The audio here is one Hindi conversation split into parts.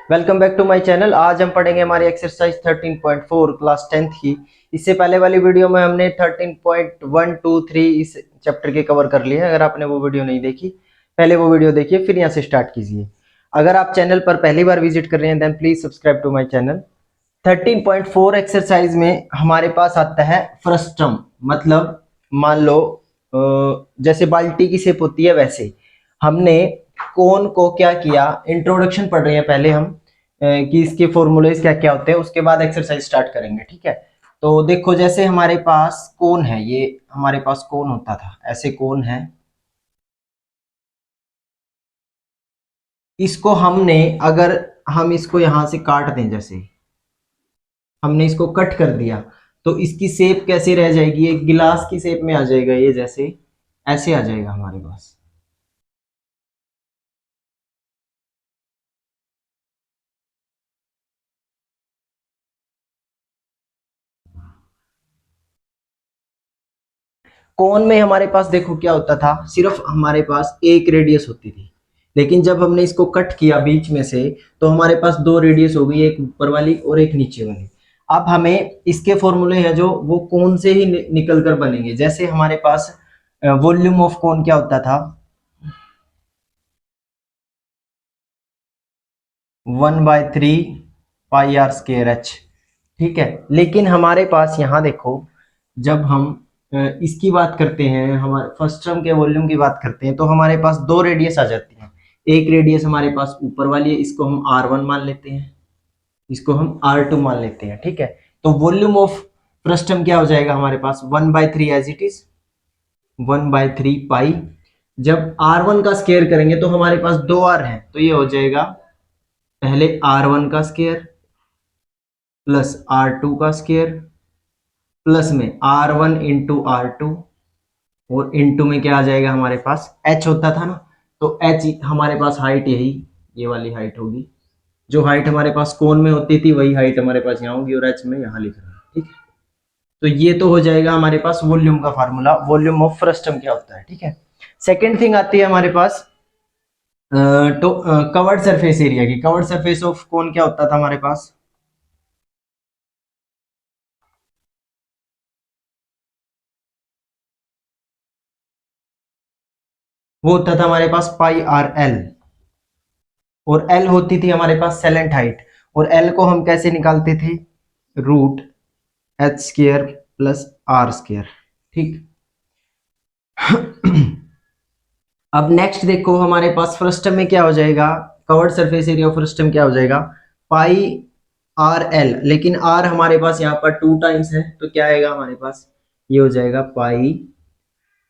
Welcome back to my channel. आज हम पढ़ेंगे हमारी एक्सरसाइज 13.4 क्लास 10th की। इससे पहले वाली वीडियो में हमने 13.1 2 3 इस चैप्टर के कवर कर लिए हैं। अगर आपने वो वीडियो नहीं देखी, पहले वो वीडियो देखिए, फिर यहाँ से स्टार्ट कीजिए। अगर आप चैनल पर पहली बार विजिट कर रहे हैं then please subscribe to my channel. 13.4 exercise में हमारे पास आता है फ्रस्टम, मतलब मान लो जैसे बाल्टी की शेप होती है वैसे हमने कोन को क्या किया। इंट्रोडक्शन पढ़ रहे हैं पहले हम कि इसके फॉर्मूलेज क्या क्या होते हैं, उसके बाद एक्सरसाइज स्टार्ट करेंगे। ठीक है, तो देखो जैसे हमारे पास कोन है, ये हमारे पास कोन होता था, ऐसे कोन है। इसको हमने, अगर हम इसको यहां से काट दें, जैसे हमने इसको कट कर दिया तो इसकी शेप कैसे रह जाएगी, एक गिलास की शेप में आ जाएगा। ये जैसे ऐसे आ जाएगा हमारे पास। कोन में हमारे पास देखो क्या होता था, सिर्फ हमारे पास एक रेडियस होती थी, लेकिन जब हमने इसको कट किया बीच में से तो हमारे पास दो रेडियस हो गई, एक ऊपर वाली और एक नीचे वाली। अब हमें इसके फॉर्मूले हैं जो वो कोन से ही निकल कर बनेंगे। जैसे हमारे पास वॉल्यूम ऑफ कोन क्या होता था, 1/3 पाई आर स्केयर एच। ठीक है, लेकिन हमारे पास यहाँ देखो, जब हम इसकी बात करते हैं, हमारे फर्स्ट टर्म के वॉल्यूम की बात करते हैं, तो हमारे पास दो रेडियस आ जाती हैं। एक रेडियस हमारे पास ऊपर वाली है, इसको हम R1 मान लेते हैं, इसको हम R2 मान लेते हैं। ठीक है, तो वॉल्यूम ऑफ फर्स्ट टर्म क्या हो जाएगा हमारे पास, 1/3 एज इट इज, 1/3 पाई। जब R1 का स्केयर करेंगे तो हमारे पास दो R हैं, तो ये हो जाएगा पहले R1 का स्केयर प्लस R2 का स्केयर प्लस में R1 इंटू R2, और इंटू में क्या आ जाएगा हमारे पास, H होता था ना, तो H हमारे पास हाइट यही, ये वाली हाइट होगी। जो हाइट हमारे पास कोन में होती थी वही हाइट हमारे पास यहाँ होगी, और H में यहाँ लिख रहा हूँ। ठीक है, तो ये तो हो जाएगा हमारे पास वॉल्यूम का फार्मूला, वॉल्यूम ऑफ फ्रस्टम क्या होता है। ठीक है, सेकेंड थिंग आती है हमारे पास तो कवर्ड सरफेस एरिया की। कवर्ड सरफेस ऑफ कोन क्या होता था हमारे पास, वो होता था हमारे पास पाई आर एल, और एल होती थी हमारे पास सेलेंट हाइट, और एल को हम कैसे निकालते थे, root h square plus r square. ठीक, अब नेक्स्ट देखो हमारे पास फ्रस्टम में क्या हो जाएगा, covered surface area of frustum क्या हो जाएगा, पाई आर एल, लेकिन आर हमारे पास यहाँ पर 2 टाइम्स है, तो क्या आएगा हमारे पास, ये हो जाएगा पाई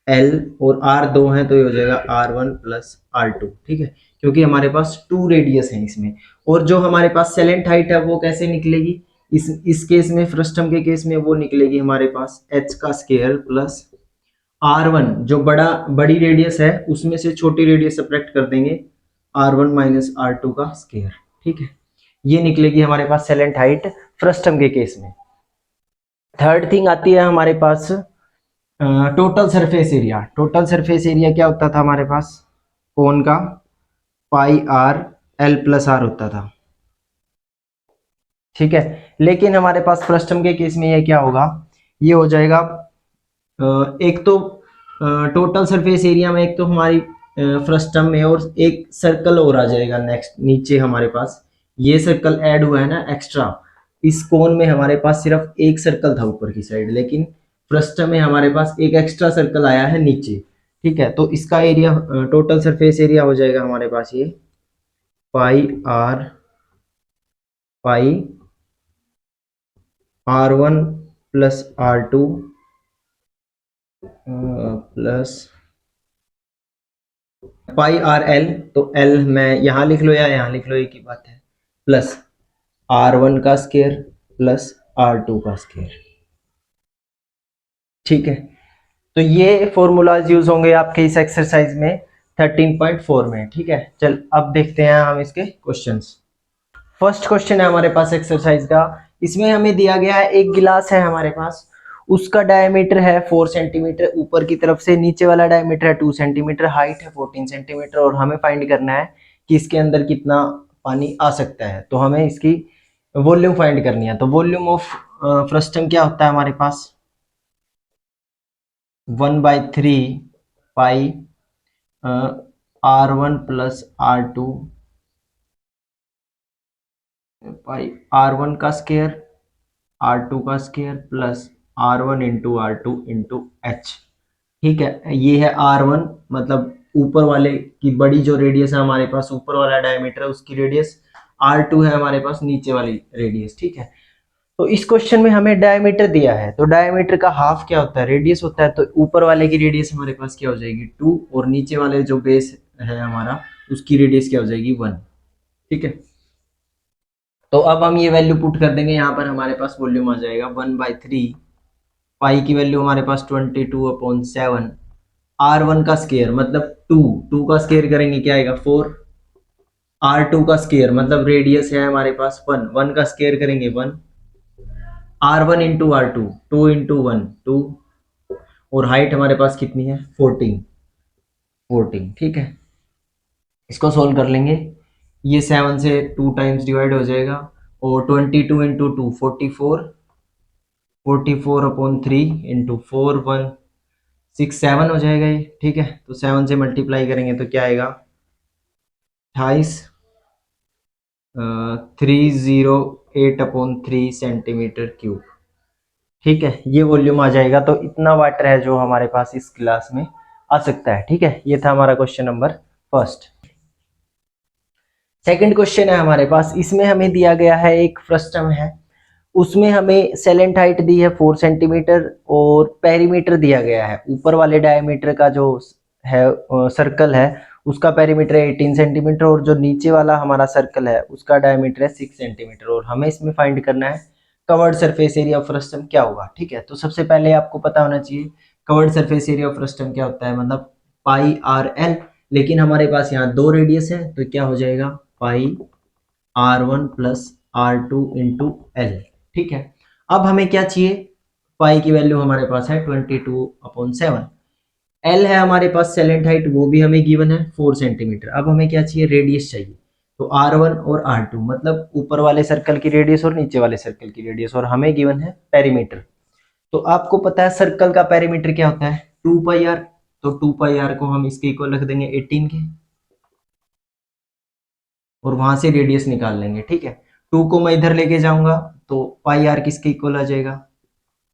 एल, और आर दो है तो ये हो जाएगा R1 प्लस R2। ठीक है, क्योंकि हमारे पास 2 रेडियस है इसमें। और जो हमारे पास सेलेंट हाइट है वो कैसे निकलेगी, इस केस में, फ्रस्टम के केस में, वो निकलेगी हमारे पास H का स्केयर प्लस R1, जो बड़ी रेडियस है उसमें से छोटी रेडियस सब्ट्रैक्ट कर देंगे, R1 माइनस R2 का स्केयर। ठीक है, ये निकलेगी हमारे पास सेलेंट हाइट फ्रस्टम के केस में। थर्ड थिंग आती है हमारे पास total surface area. Total surface area क्या होता था हमारे पास, कोन का pi r l plus r होता था। ठीक है, लेकिन हमारे पास फ्रस्टम के केस में ये क्या होगा, ये हो जाएगा एक तो टोटल सरफेस एरिया में, एक तो हमारी फ्रस्टम में, और एक सर्कल और आ जाएगा नेक्स्ट नीचे हमारे पास। ये सर्कल ऐड हुआ है ना एक्स्ट्रा, इस कोन में हमारे पास सिर्फ एक सर्कल था ऊपर की साइड, लेकिन फ्रस्टम में हमारे पास एक एक्स्ट्रा सर्कल आया है नीचे। ठीक है, तो इसका एरिया, टोटल सरफेस एरिया हो जाएगा हमारे पास ये पाई R1 plus R2 plus pi r L, तो एल मैं यहाँ लिख लो या यहाँ लिख लो, एक ही बात है, प्लस R1 का स्केयर प्लस R2 का स्केयर। ठीक है, तो ये फॉर्मूलाज यूज होंगे आपके इस एक्सरसाइज में 13.4 में। ठीक है, चल अब देखते हैं हम इसके क्वेश्चंस। फर्स्ट क्वेश्चन है हमारे पास एक्सरसाइज का। इसमें हमें दिया गया है एक गिलास है हमारे पास, उसका डायमीटर है 4 सेंटीमीटर ऊपर की तरफ से, नीचे वाला डायमीटर है 2 सेंटीमीटर, हाइट है 14 सेंटीमीटर, और हमें फाइंड करना है कि इसके अंदर कितना पानी आ सकता है। तो हमें इसकी वॉल्यूम फाइंड करनी है। तो वॉल्यूम ऑफ फ्रस्टम क्या होता है हमारे पास, 1/3 पाई R1 प्लस R2 पाई R1 का स्केयर R2 का square plus R1 into R2 into H। ठीक है, ये है R1 मतलब ऊपर वाले की बड़ी जो रेडियस है हमारे पास, ऊपर वाला डायमीटर है उसकी रेडियस। R2 है हमारे पास नीचे वाली रेडियस। ठीक है, तो इस क्वेश्चन में हमें डायमीटर दिया है, तो डायमीटर का हाफ क्या होता है, रेडियस होता है। तो ऊपर वाले की रेडियस हमारे पास क्या हो जाएगी 2, और नीचे वाले जो बेस है हमारा उसकी रेडियस क्या हो जाएगी 1। ठीक है, तो अब हम ये वैल्यू पुट कर देंगे यहाँ पर, हमारे पास वॉल्यूम आ जाएगा 1/3 पाई की वैल्यू हमारे पास 22/7 R1 का स्केयर मतलब 2, 2 का स्केयर करेंगे क्या आएगा 4, R2 का स्केयर मतलब रेडियस है हमारे पास 1, 1 का स्केयर करेंगे 1, R1 इंटू R2 2 इंटू 1 2, और हाइट हमारे पास कितनी है 14, 14। ठीक है, इसको सोल्व कर लेंगे, ये 7 से 2 टाइम्स डिवाइड हो जाएगा, और 22 इंटू 2 44, 44/3 इंटू 4 1 6 7 हो जाएगा ये। ठीक है, तो 7 से मल्टीप्लाई करेंगे तो क्या आएगा 28 308/3 सेंटीमीटर क्यूब। ठीक है, ये वॉल्यूम आ जाएगा। तो इतना वाटर है जो हमारे पास इस गिलास में आ सकता है। ठीक है, ये था हमारा question number first. Second question है हमारे पास, इसमें हमें दिया गया है एक फ्रस्टम है, उसमें हमें सेलेंट हाइट दी है 4 सेंटीमीटर और पेरीमीटर दिया गया है। ऊपर वाले डायमीटर का जो है सर्कल है उसका पेरीमीटर है 18 सेंटीमीटर, और जो नीचे वाला हमारा सर्कल है उसका डायमीटर है 6 सेंटीमीटर, और हमें इसमें फाइंड करना है curved surface area of frustum क्या होगा। ठीक है, तो सबसे पहले आपको पता होना चाहिए covered surface area of frustum क्या होता है, मतलब पाई आर एल। लेकिन हमारे पास यहाँ दो रेडियस है तो क्या हो जाएगा pi R1 plus R2 into L. ठीक है, अब हमें क्या चाहिए, पाई की वैल्यू हमारे पास है 22/7, एल है हमारे पास सेलेंट हाइट वो भी हमें गिवन है 4 सेंटीमीटर। अब हमें क्या चाहिए रेडियस चाहिए, तो R1 और R2 मतलब ऊपर वाले सर्कल की रेडियस और नीचे वाले सर्कल की रेडियस, और हमें गिवन है पेरीमीटर। तो आपको पता है सर्कल का पेरीमीटर क्या होता है 2πr, तो 2πr को हम इसके इक्वल रख देंगे 18 के, और वहां से रेडियस निकाल लेंगे। ठीक है, 2 को मैं इधर लेके जाऊंगा तो पाई आर किसके इक्वल आ जाएगा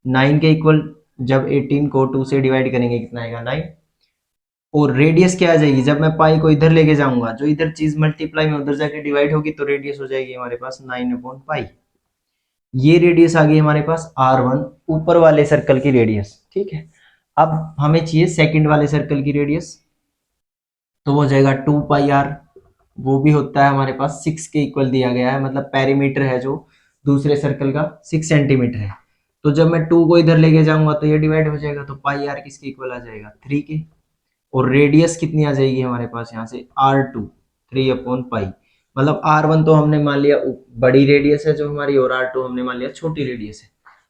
9 के इक्वल। जब 18 को 2 से डिवाइड करेंगे कितना आएगा 9, और रेडियस क्या आ जाएगी, जब मैं पाई को इधर लेके जाऊंगा जो इधर चीज मल्टीप्लाई में उधर जाके डिवाइड होगी तो रेडियस हो जाएगी हमारे पास 9/पाई। ये रेडियस आ गई हमारे पास R1 ऊपर वाले सर्कल की रेडियस। ठीक है, अब हमें चाहिए सेकंड वाले सर्कल की रेडियस, तो वो हो जाएगा 2πr, वो भी होता है हमारे पास 6 के इक्वल दिया गया है, मतलब पेरीमीटर है जो दूसरे सर्कल का 6 सेंटीमीटर है। तो जब मैं 2 को इधर लेके जाऊंगा तो ये डिवाइड हो जाएगा, तो पाई आर किसके इक्वल आ जाएगा 3 के, और रेडियस कितनी आ जाएगी हमारे पास यहाँ से R2 3/पाई, मतलब R1 तो हमने मान लिया बड़ी रेडियस है जो हमारी, और R2 हमने मान लिया छोटी रेडियस है।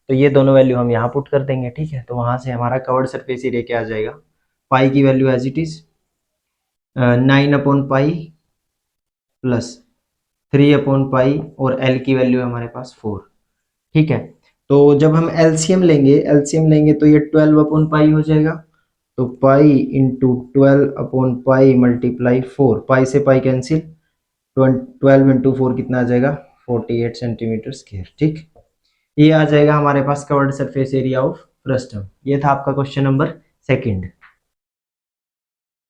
तो ये दोनों वैल्यू हम यहाँ पुट कर देंगे। ठीक है, तो वहां से हमारा कवर्ड सरफेस एरिया क्या आ जाएगा, पाई की वैल्यू एज इट इज 9/पाई प्लस 3/पाई, और एल की वैल्यू हमारे पास 4। ठीक है, तो जब हम एलसीएम लेंगे तो ये 12/पाई हो जाएगा, तो पाई इंटू 12/पाई मल्टीप्लाई 4, पाई से पाई कैंसिल, 12 इंटू 4 कितना आ जाएगा 48 सेंटीमीटर स्क्वायर। ठीक, ये आ जाएगा हमारे पास curved surface area of frustum. ये था आपका question number second.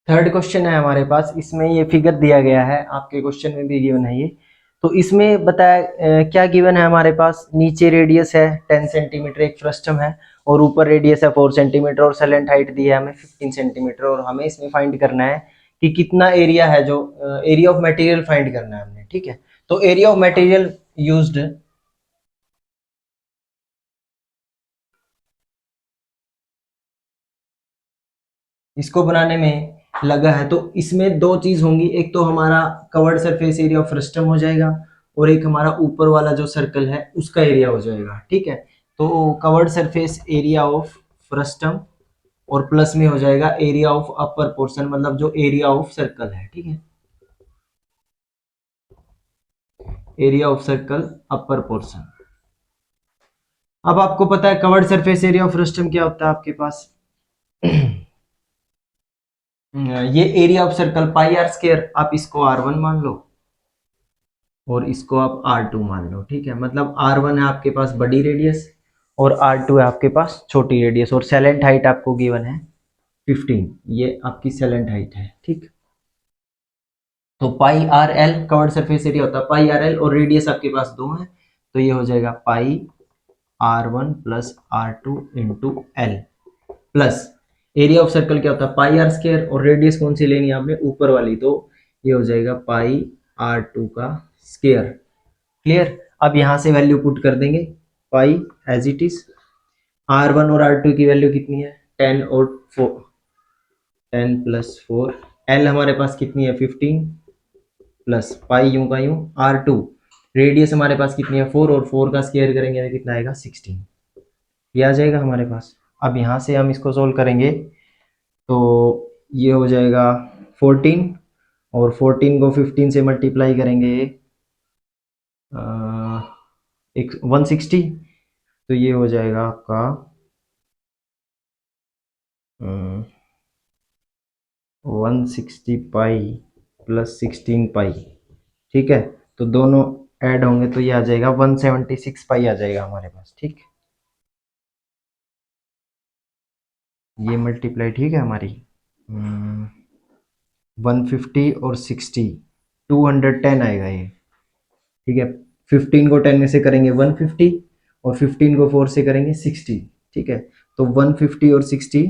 Third question है हमारे पास, इसमें ये फिगर दिया गया है, आपके क्वेश्चन में भी गिवन है ये। तो इसमें बताया क्या गिवन है हमारे पास, नीचे रेडियस है 10 सेंटीमीटर एक फ्रस्टम है, और ऊपर रेडियस है 4 सेंटीमीटर, और सेलेंट हाइट दी है हमें 15 सेंटीमीटर, और हमें इसमें फाइंड करना है कि कितना एरिया है, जो एरिया ऑफ मटेरियल फाइंड करना है हमने। ठीक है, तो एरिया ऑफ मटेरियल यूज्ड, इसको बनाने में लगा है, तो इसमें दो चीज होंगी, एक तो हमारा covered surface area of frustum हो जाएगा, और एक हमारा ऊपर वाला जो सर्कल है उसका एरिया हो जाएगा। ठीक है, तो curved surface area of frustum और प्लस में हो जाएगा एरिया ऑफ अपर पोर्शन, मतलब जो एरिया ऑफ सर्कल है। ठीक है, area of circle upper portion. अब आपको पता है curved surface area of frustum क्या होता है आपके पास। ये area of circle pi r square, आप इसको R1 मान लो और इसको आप R2 मान लो, ठीक है। मतलब R1 है आपके पास बड़ी रेडियस और R2 है आपके पास छोटी रेडियस, और सेलेंट हाइट आपको गिवन है 15, ये आपकी सेलेंट हाइट है, ठीक। तो pi r l curved surface area होता है पाई आर एल, और रेडियस आपके पास 2 है, तो ये हो जाएगा pi R1 plus R2 into l, plus area of circle क्या होता है पाई आर स्क्वायर, और रेडियस कौन सी लेनी है आपने ऊपर वाली, तो ये हो जाएगा पाई R2 का स्क्वायर। क्लियर। अब यहां से वैल्यू पुट कर देंगे पाई एज इट इज। R1 और R2 की वैल्यू कितनी है 10 और 4, 10 प्लस 4, एल हमारे पास कितनी है 15 प्लस पाई यूं का यूं R2, रेडियस हमारे पास कितनी है 4, और 4 का स्क्वायर करेंगे तो कितना आएगा 16, ये आ जाएगा हमारे पास। अब यहाँ से हम इसको सोल्व करेंगे तो ये हो जाएगा 14, और 14 को 15 से मल्टीप्लाई करेंगे एक 160, तो ये हो जाएगा आपका 160 पाई प्लस 16 पाई, ठीक है। तो दोनों ऐड होंगे तो ये आ जाएगा 176 पाई आ जाएगा हमारे पास, ठीक। ये मल्टीप्लाई ठीक है हमारी 150 और 60 210 आएगा ये, ठीक है। 15 को 10 में से करेंगे 150, और 15 को 4 से करेंगे 60, ठीक है। तो 150 और 60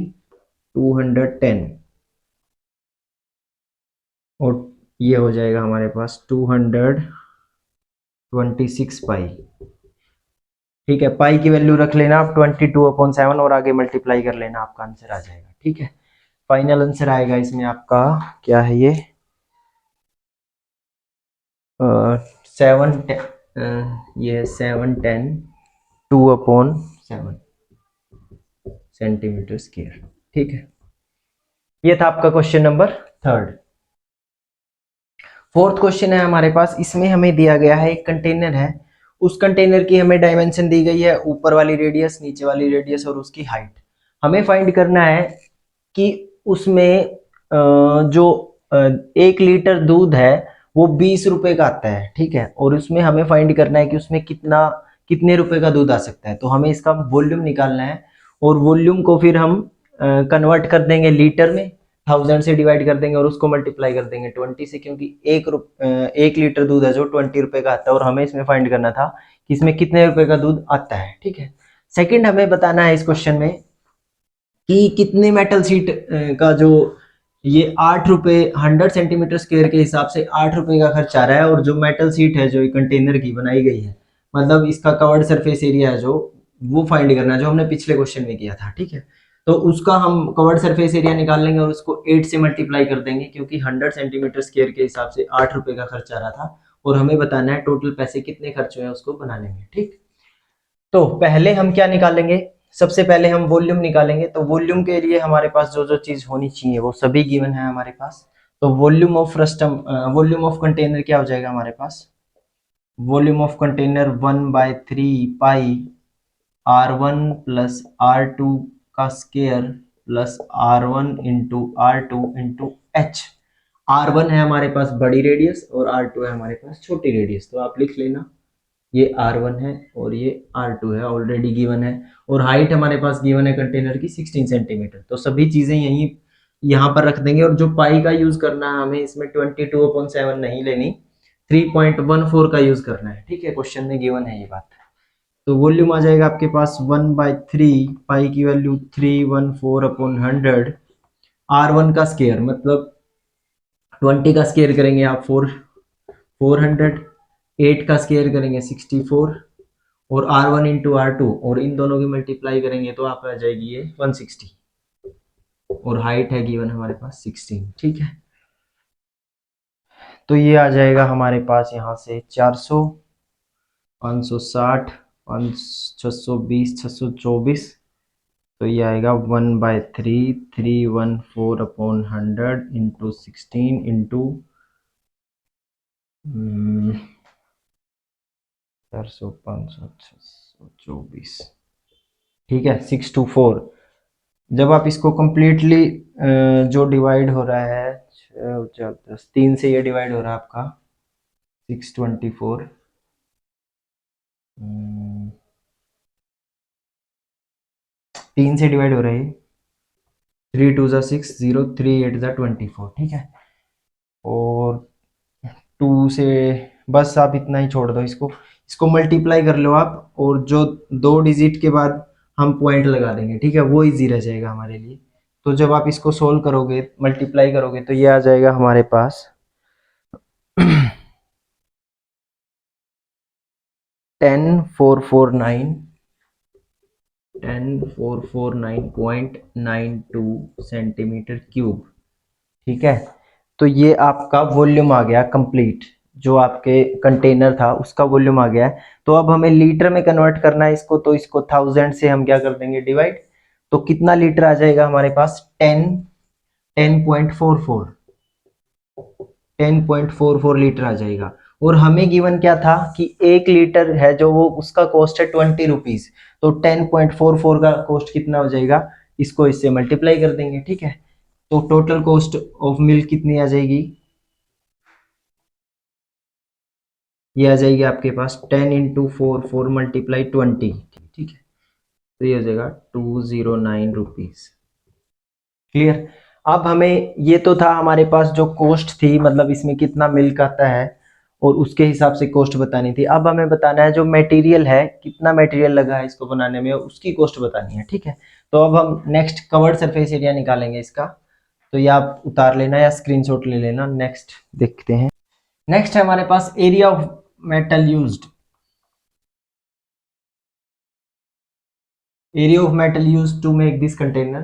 210, और ये हो जाएगा हमारे पास 226 पाई, ठीक है। पाई की वैल्यू रख लेना आप 22/7 और आगे मल्टीप्लाई कर लेना, आपका आंसर आ जाएगा, ठीक है। फाइनल आंसर आएगा इसमें आपका क्या है ये 7 ये 710 2/7 सेंटीमीटर स्क्वायर, ठीक है। ये था आपका क्वेश्चन नंबर 3। फोर्थ क्वेश्चन है हमारे पास, इसमें हमें दिया गया है एक कंटेनर है, उस कंटेनर की हमें डायमेंशन दी गई है, ऊपर वाली रेडियस, नीचे वाली रेडियस और उसकी हाइट। हमें फाइंड करना है कि उसमें जो 1 लीटर दूध है वो 20 रुपए का आता है, ठीक है। और उसमें हमें फाइंड करना है कि उसमें कितने रुपए का दूध आ सकता है, तो हमें इसका वॉल्यूम निकालना है, और वॉल्यूम को फिर हम कन्वर्ट कर देंगे लीटर में, 1000 से डिवाइड कर देंगे और उसको मल्टीप्लाई कर देंगे 20 से, क्योंकि 1 लीटर दूध है जो 20 रुपए का आता है, और हमें इसमें फाइंड करना था कि इसमें कितने रुपए का दूध आता है, ठीक है। सेकंड हमें बताना है इस क्वेश्चन में कि कितने मेटल शीट का जो ये 8 रुपए 100 सेंटीमीटर स्क्वायर के हिसाब से 8 रुपए का खर्च आ रहा है, और जो मेटल शीट है जो कंटेनर की बनाई गई है, मतलब इसका कवर्ड सरफेस एरिया है जो, वो फाइंड करना है जो हमने पिछले क्वेश्चन में किया था, ठीक है। तो उसका हम कवर्ड सरफेस एरिया निकाल लेंगे और उसको 8 से मल्टीप्लाई कर देंगे, क्योंकि 100 सेंटीमीटर स्क्वायर के हिसाब से 8 रुपए का खर्च आ रहा था, और हमें बताना है टोटल पैसे कितने खर्च हुए हैं उसको बनाने में, ठीक। तो पहले हम क्या निकालेंगे, सबसे पहले हम वॉल्यूम निकालेंगे। तो वॉल्यूम के लिए हमारे पास जो जो चीज होनी चाहिए वो सभी गिवन है हमारे पास। तो volume of frustum, volume of container क्या हो जाएगा हमारे पास, volume of container 1/3 pi R1 plus R2 का square plus R1 into R2 into h. R1 है हमारे पास बड़ी रेडियस और R2 है हमारे पास छोटी रेडियस, तो आप लिख लेना ये R1 है और ये R2 है, ऑलरेडी गिवन है। और हाइट हमारे पास गिवन है कंटेनर की 16 सेंटीमीटर, तो सभी चीजें यहीं यहाँ पर रख देंगे। और जो पाई का यूज करना है हमें इसमें 22/7 नहीं लेनी, 3.14 का यूज करना है, ठीक है। क्वेश्चन में गिवन है ये बात। तो वॉल्यूम आ जाएगा आपके पास 1/3, पाई की वैल्यू 314/100, R1 का स्केयर मतलब 20 का स्केयर करेंगे आप 400, 8 का स्केयर करेंगे 64, और R1 इंटू R2 और इन दोनों की मल्टीप्लाई करेंगे तो आप आ जाएगी ये 160, और हाइट है गिवन हमारे पास 16, ठीक है। तो ये आ जाएगा हमारे पास यहाँ से 400, 560, 620, 624, तो ये आएगा 1/3 314/100 इंटू 16 इंटू 400, 500, 624, ठीक है, 624। जब आप इसको कंप्लीटली जो डिवाइड हो रहा है 3 से ये डिवाइड हो रहा है आपका 624, 3 से डिवाइड हो रहा है, 3 2 6, 0 3 8 24, ठीक है। और 2 से बस आप इतना ही छोड़ दो, इसको मल्टीप्लाई कर लो आप, और जो 2 डिजिट के बाद हम पॉइंट लगा देंगे, ठीक है, वो इजी रह जाएगा हमारे लिए। तो जब आप इसको सोल्व करोगे, मल्टीप्लाई करोगे, तो ये आ जाएगा हमारे पास 10449 10449.92 सेंटीमीटर क्यूब, ठीक है। तो ये आपका वॉल्यूम आ गया कंप्लीट, जो आपके कंटेनर था उसका वॉल्यूम आ गया है। तो अब हमें लीटर में कन्वर्ट करना है इसको, तो इसको 1000 से हम क्या कर देंगे डिवाइड, तो कितना लीटर आ जाएगा हमारे पास, 10.44 10.44 लीटर आ जाएगा। और हमें गिवन क्या था कि 1 लीटर है जो वो उसका कॉस्ट है 20 रुपीज, तो 10.44 का कॉस्ट कितना हो जाएगा, इसको इससे मल्टीप्लाई कर देंगे, ठीक है। तो टोटल कॉस्ट ऑफ मिल्क कितनी आ जाएगी, ये आ जाएगी आपके पास 10 × 4 4 × 20, ठीक है। तो ये हो जाएगा 209 रुपीज, क्लियर। अब हमें ये तो था हमारे पास जो कॉस्ट थी, मतलब इसमें कितना मिल्क आता है और उसके हिसाब से कॉस्ट बतानी थी। अब हमें बताना है जो मटेरियल है, कितना मटेरियल लगा है इसको बनाने में, उसकी कॉस्ट बतानी है, ठीक है। तो अब हम नेक्स्ट कवर्ड सरफेस एरिया निकालेंगे इसका, तो ये आप उतार लेना या स्क्रीनशॉट ले लेना। नेक्स्ट देखते हैं, नेक्स्ट है हमारे पास area of metal used, area of metal use to make this container.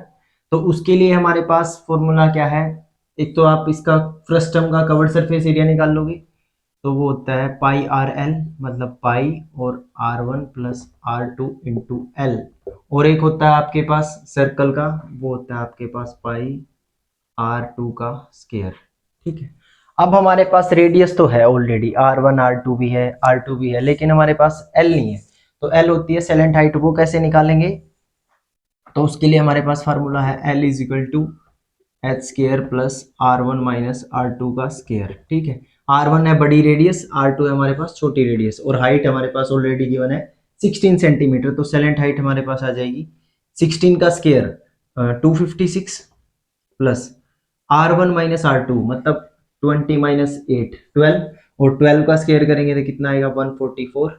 तो उसके लिए हमारे पास फॉर्मूला क्या है, एक तो आप इसका फ्रस्टम का कवर्ड सरफेस एरिया निकाल लोगे, तो वो होता है पाई आर एल, मतलब पाई और R1 plus R2 into L. और एक होता है आपके पास सर्कल का, वो होता है आपके पास पाई R2 का स्क्वायर, ठीक है। अब हमारे पास रेडियस तो है ऑलरेडी, R1 R2 भी है, R2 भी है, लेकिन हमारे पास एल नहीं है। तो एल होती है सेलेंट हाइट, वो कैसे निकालेंगे, तो उसके लिए हमारे पास फार्मूला है L is equal to h square plus R1 minus R2 का स्केयर, ठीक है। R1 है बड़ी रेडियस, R2 है हमारे पास छोटी रेडियस, और हाइट हमारे पास ऑलरेडी गिवन है 16 सेंटीमीटर। तो सेलेंट हाइट हमारे पास आ जाएगी 16 का square 256 plus R1 minus R2 मतलब 20 माइनस 8 12, और 12 का स्केयर करेंगे तो कितना आएगा 144।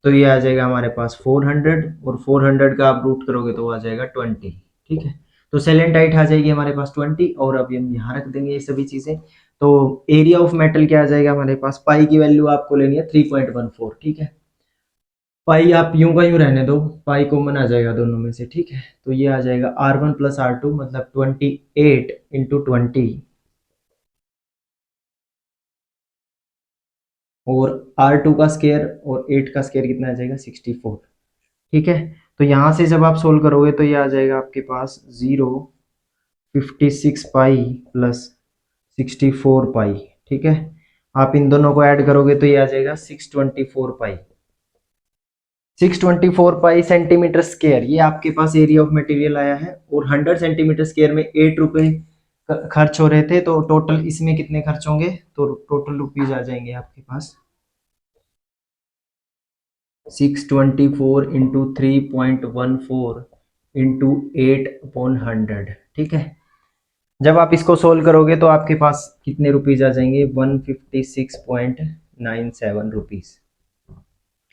तो ये आ जाएगा हमारे पास 400, और 400 का आप रूट करोगे तो आ जाएगा 20, ठीक है। तो सेलेंट हाइट आ जाएगी हमारे पास 20, और अभी हम यहाँ रख देंगे ये सभी चीजें। तो एरिया ऑफ मेटल क्या आ जाएगा हमारे पास, पाई की वैल्यू आपको लेनी है 3.14, ठीक है। पाई आप यूं का यूं रहने दो, पाई कॉमन आ जाएगा दोनों में से, ठीक है। तो ये आ जाएगा R1 प्लस R2 मतलब 28 × 20, और R2 का स्केयर और 8 का स्केयर कितना आ जाएगा 64, ठीक है। तो यहाँ से जब आप सोल्व करोगे तो ये आ जाएगा आपके पास 056 पाई प्लस 64 पाई, ठीक है। आप इन दोनों को ऐड करोगे तो ये आ जाएगा 624 पाई, 624 पाई सेंटीमीटर स्क्वायर। ये आपके पास एरिया ऑफ मटेरियल आया है, और 100 सेंटीमीटर स्क्वायर में 8 रुपए खर्च हो रहे थे, तो टोटल इसमें कितने खर्च होंगे, तो टोटल रुपीज आ जाएंगे आपके पास 624 इंटू 3.14 इंटू 8/100, ठीक है। जब आप इसको सोल्व करोगे तो आपके पास कितने रुपीज आ जाएंगे 156.97 रुपीज,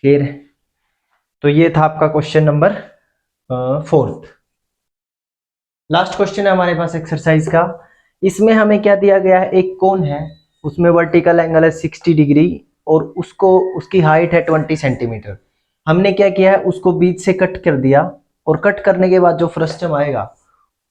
क्लियर है। तो ये था आपका question number 4th। Last question है हमारे पास एक्सरसाइज का। इसमें हमें क्या दिया गया है, एक कोन है, उसमें वर्टिकल एंगल है 60 डिग्री, और उसको उसकी हाइट है 20 सेंटीमीटर। हमने क्या किया है, उसको बीच से कट कर दिया, और कट करने के बाद जो फ्रस्टम आएगा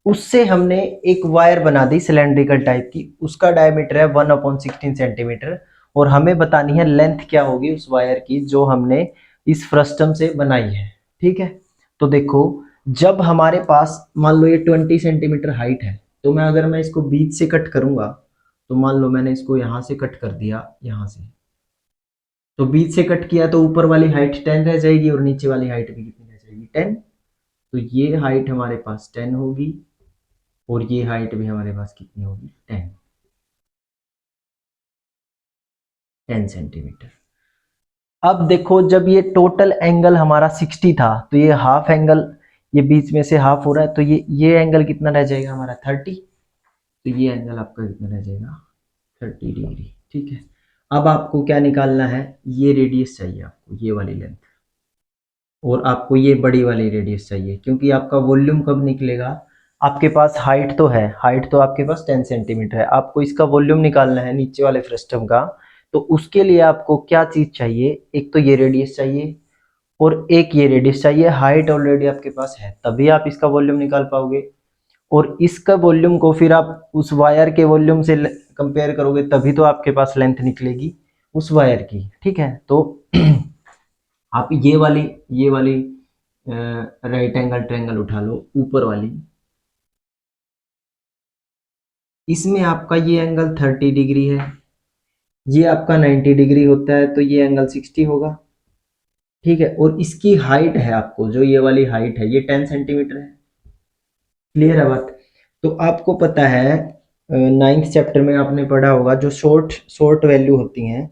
उससे हमने एक वायर बना दी सिलेंड्रिकल टाइप की, उसका डायमीटर है 1/16 सेंटीमीटर, और हमें बतानी है लेंथ क्या होगी उस वायर की जो हमने इस फ्रस्टम से बनाई है, ठीक है। तो देखो, जब हमारे पास मान लो ये 20 सेंटीमीटर हाइट है, तो अगर मैं इसको बीच से कट करूंगा, तो मान लो मैंने इसको यहां से कट कर दिया, यहां से, तो बीच से कट किया तो ऊपर वाली हाइट 10 रह जाएगी और नीचे वाली हाइट भी कितनी रह जाएगी 10। तो ये हाइट हमारे पास 10 होगी और ये हाइट भी हमारे पास कितनी होगी 10 सेंटीमीटर। अब देखो जब ये टोटल एंगल हमारा 60 था तो ये हाफ एंगल, ये बीच में से हाफ हो रहा है तो ये एंगल कितना रह जाएगा हमारा 30। तो ये एंगल आपका कितना रह जाएगा 30 डिग्री। ठीक है, अब आपको क्या निकालना है, ये रेडियस चाहिए आपको, ये वाली लेंथ, और आपको ये बड़ी वाली रेडियस चाहिए क्योंकि आपका वॉल्यूम कब निकलेगा, आपके पास हाइट तो है, हाइट तो आपके पास 10 सेंटीमीटर है, आपको इसका वॉल्यूम निकालना है नीचे वाले फ्रस्टम का। तो उसके लिए आपको क्या चीज़ चाहिए, एक तो ये रेडियस चाहिए और एक ये रेडियस चाहिए। हाइट ऑलरेडी आपके पास है तभी आप इसका वॉल्यूम निकाल पाओगे, और इसका वॉल्यूम को फिर आप उस वायर के वॉल्यूम से कंपेयर करोगे तभी तो आपके पास लेंथ निकलेगी उस वायर की। ठीक है, तो आप ये वाली राइट एंगल ट्रायंगल उठा लो ऊपर वाली, इसमें आपका ये एंगल 30 डिग्री है, ये आपका 90 डिग्री होता है तो ये एंगल 60 होगा। ठीक है, और इसकी हाइट है, आपको जो ये वाली हाइट है ये 10 सेंटीमीटर है। क्लियर है बात। तो आपको पता है 9th चैप्टर में आपने पढ़ा होगा जो शॉर्ट शॉर्ट वैल्यू होती हैं,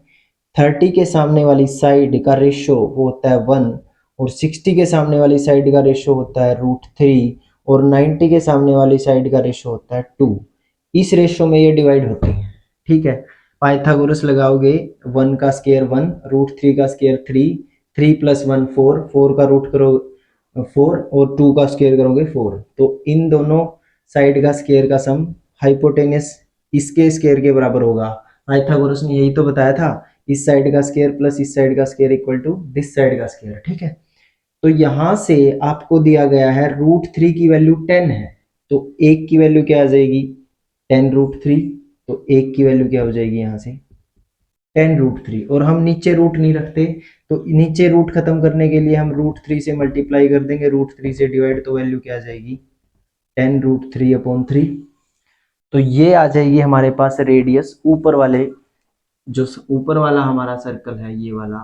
30 के सामने वाली साइड का रेशो वो होता है 1, और 60 के सामने वाली साइड का रेशो होता है √3, और 90 के सामने वाली साइड का रेशो होता है 2। इस रेशो में ये डिवाइड होती हैं। ठीक है, पाइथागोरस लगाओगे, 1 का स्क्वायर 1, √3 का स्क्वायर 3, 3 + 1 4, 4 का रूट करो 4 और 2 का स्क्वायर करोगे 4। तो इन दोनों साइड का स्क्वायर का सम हाइपोटेनस इसके स्क्वायर के बराबर होगा। पाइथागोरस ने यही तो बताया था, इस साइड का स्क्वायर प्लस इस साइड का square equal to this side का स्क्वायर। ठीक है, तो यहां से आपको दिया गया है √3 की वैल्यू 10 है, तो 1 की वैल्यू क्या आ जाएगी 10√3, तो 1 की वैल्यू क्या हो जाएगी यहाँ से 10√3, और हम नीचे रूट नहीं रखते तो नीचे रूट खत्म करने के लिए हम √3 से मल्टीप्लाई कर देंगे, √3 से डिवाइड, तो वैल्यू क्या आ जाएगी 10√3/3। तो ये आ जाएगी हमारे पास रेडियस ऊपर वाले, जो ऊपर वाला हमारा सर्कल है ये वाला।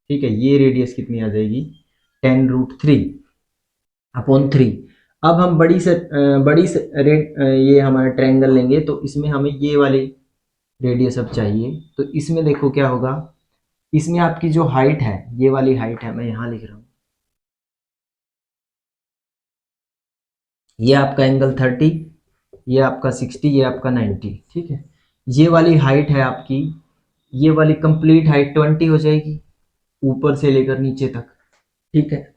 ठीक है, ये रेडियस कितनी आ जाएगी 10√3/3। अब हम ये हमारा ट्रायंगल लेंगे तो इसमें हमें ये वाली रेडियस अब चाहिए। तो इसमें देखो क्या होगा, इसमें आपकी जो हाइट है, ये वाली हाइट है, मैं यहाँ लिख रहा हूँ, ये आपका एंगल 30, ये आपका 60, ये आपका 90। ठीक है, ये वाली हाइट है आपकी, ये वाली कंप्लीट हाइट 20 हो जाएगी ऊपर से लेकर नीचे तक। ठीक है,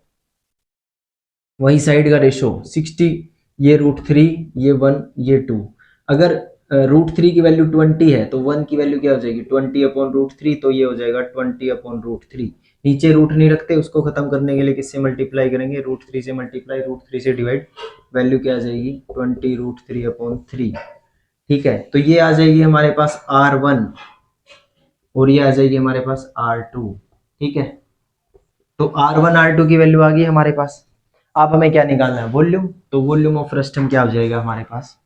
वही साइड का रेशो 60, ये √3, ये 1, ये 2। अगर √3 की वैल्यू 20 है तो 1 की वैल्यू क्या हो जाएगी 20/√3, तो ये हो जाएगा 20/√3। नीचे रूट नहीं रखते, उसको खत्म करने के लिए किससे मल्टीप्लाई करेंगे √3 से मल्टीप्लाई, √3 से डिवाइड, वैल्यू क्या आ जाएगी 20√3/3। ठीक है, तो ये आ जाएगी हमारे पास R1 और ये आ जाएगी हमारे पास R2। ठीक है, तो R1 R2 की वैल्यू आ गई हमारे पास। अब हमें क्या निकालना है वॉल्यूम, तो वॉल्यूम ऑफ फ्रस्टम क्या हो जाएगा हमारे पास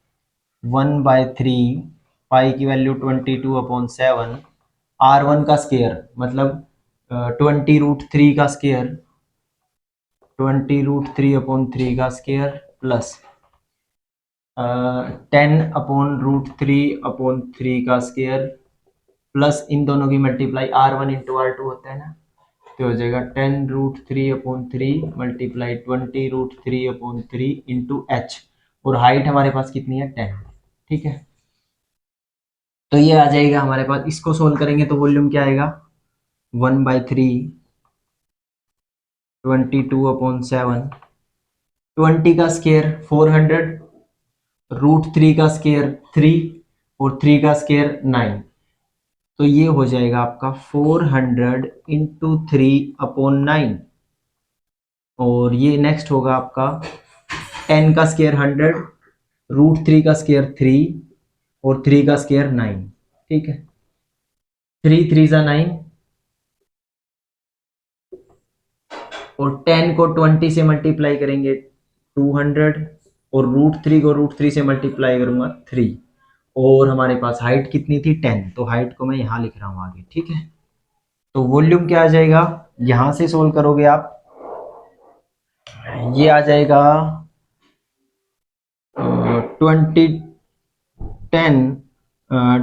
1/3, पाई की वैल्यू 22/7, R1 का स्केयर मतलब 20√3 का स्केयर, 20√3/3 का स्केयर प्लस 10/√3/3 का स्केयर, प्लस इन दोनों की मल्टीप्लाई, R1 × R2 होता है ना, तो हो जाएगा 10√3/3 मल्टीप्लाई 20√3/3 इंटू h, और हाइट हमारे पास कितनी है 10। ठीक है, तो ये आ जाएगा हमारे पास, इसको सोल्व करेंगे तो वॉल्यूम क्या आएगा 1/3, 22/7, 20 का स्केयर 400, √3 का स्केयर 3 और 3 का स्केयर 9, तो ये हो जाएगा आपका 400 इंटू 3/9, और ये नेक्स्ट होगा आपका 10 का स्केयर 100, √3 का स्केयर 3 और 3 का स्केयर 9। ठीक है, 3 3 जा 9, और 10 को 20 से मल्टीप्लाई करेंगे 200, और √3 को √3 से मल्टीप्लाई करूंगा 3, और हमारे पास हाइट कितनी थी 10, तो हाइट को मैं यहाँ लिख रहा हूँ आगे। ठीक है, तो वॉल्यूम क्या आ जाएगा, यहां से सोल्व करोगे आप, ये आ जाएगा 20 10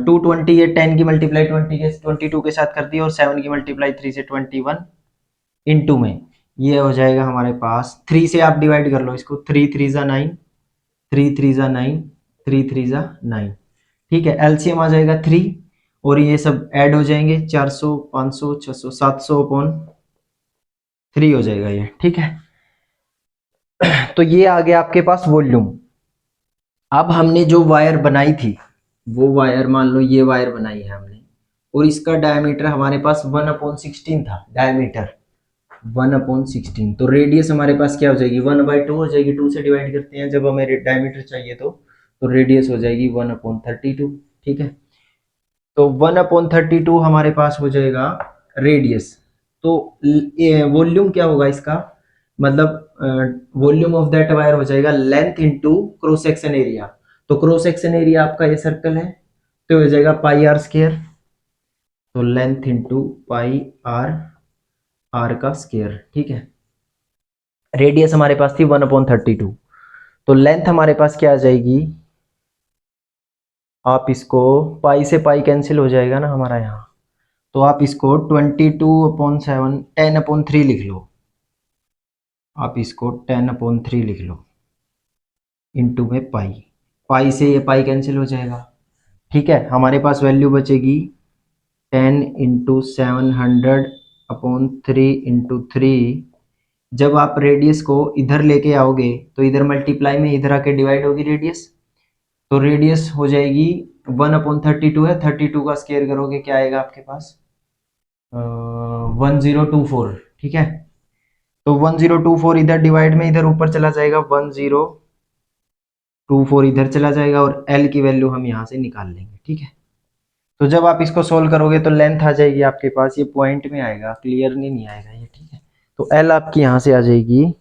220, ये 10 की मल्टीप्लाई 20 के 22 के साथ कर दी और 7 की मल्टीप्लाई 3 से 21 इनटू में ये हो जाएगा हमारे पास 3 से आप डिवाइड कर लो इसको, 3 3 जा 9, 3 3 जा 9, 3 3 जा 9, ठीक है। एलसीएम आ जाएगा 3 और ये सब ऐड हो जाएंगे 400 500 600 700 अपॉन 3 हो जाएगा ये, ठीक है। तो ये आ गया आपके पास वॉल्यूम। अब हमने जो वायर बनाई थी वो वायर, मान लो ये वायर बनाई है हमने और इसका डायमीटर हमारे पास 1/16 था, डायमीटर 1/16, तो रेडियस हमारे पास क्या हो जाएगी 1/2 हो जाएगी, 2 से डिवाइड करते हैं जब हमें डायमीटर चाहिए तो रेडियस हो जाएगी 1/32, ठीक है। तो 1/32 हमारे पास हो जाएगा रेडियस। तो वॉल्यूम क्या होगा इसका, मतलब वॉल्यूम ऑफ दैट वायर हो जाएगा length into cross section area. तो क्रॉस सेक्शन एरिया आपका ये सर्कल है तो हो जाएगा पाई आर स्क्वायर, तो length into pi r, r का स्क्वायर, ठीक है। रेडियस हमारे पास थी 1/32, तो लेंथ हमारे पास क्या आ जाएगी, आप इसको पाई से पाई कैंसिल हो जाएगा ना हमारा यहाँ, तो आप इसको 22/7 10/3 लिख लो, आप इसको 10/3 लिख लो इंटू में पाई, पाई से ये पाई कैंसिल हो जाएगा, ठीक है। हमारे पास वैल्यू बचेगी 10 इंटू 700/3 इंटू 3। जब आप रेडियस को इधर लेके आओगे तो इधर मल्टीप्लाई में इधर आके डिवाइड होगी रेडियस, तो रेडियस हो जाएगी 1/32 है, 32 का स्क्वायर करोगे क्या आएगा आपके पास 1024, ठीक है। तो 1024 इधर डिवाइड में इधर ऊपर चला जाएगा, 1024 इधर चला जाएगा और एल की वैल्यू हम यहाँ से निकाल लेंगे, ठीक है। तो जब आप इसको सोल्व करोगे तो लेंथ आ जाएगी आपके पास, ये पॉइंट में आएगा, क्लियर नहीं आएगा ये, ठीक है। तो एल आपकी यहाँ से आ जाएगी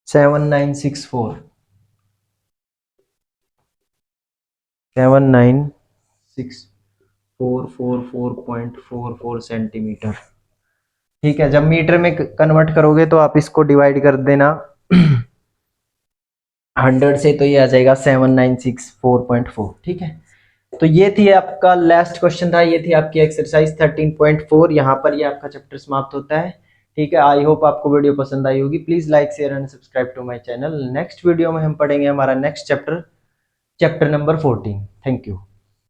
7964 796444.44 सेंटीमीटर, ठीक है। जब मीटर में कन्वर्ट करोगे तो आप इसको डिवाइड कर देना 100 से, तो ये आ जाएगा 7964.4, ठीक है। तो ये थी आपका लास्ट क्वेश्चन था, ये थी आपकी एक्सरसाइज 13.4। यहाँ पर ये आपका चैप्टर समाप्त होता है, ठीक है। आई होप आपको वीडियो पसंद आई होगी। Please like share and subscribe to my channel. Next video में हम पढ़ेंगे हमारा next chapter, chapter number 14। Thank you.